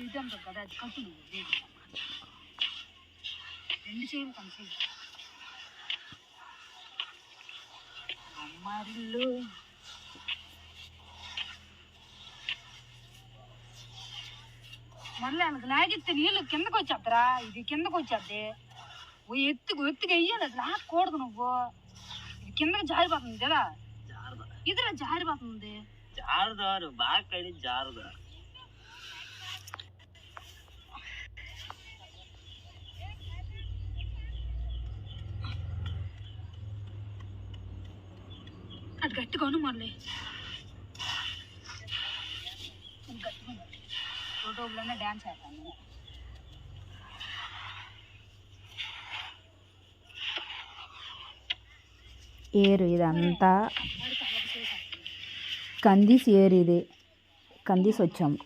ఇది అంటారు కదా అది కట్టు నువ్వు రెండు చేయాలి కలిసి అమ్మారిల్లు మళ్ళీ ఆయనకు లాగితే నీళ్ళు కిందకు వచ్చేద్దరా ఇది కిందకు వచ్చేద్ది ఎత్తుకు వెయ్యాలి అది లాక్కూడదు నువ్వు ఇది కిందకి జారిపోతుంది కదా ఇదిరా జారిపోతుంది జారుదారు బాగా కడి జారుదా అటు గట్టిగాను మళ్ళీ యూట్యూబ్లోనే డ్యాన్స్ చేస్తాను ఏరు ఇదంతా కందీస్ ఏరు ఇది కందీస్ వచ్చాము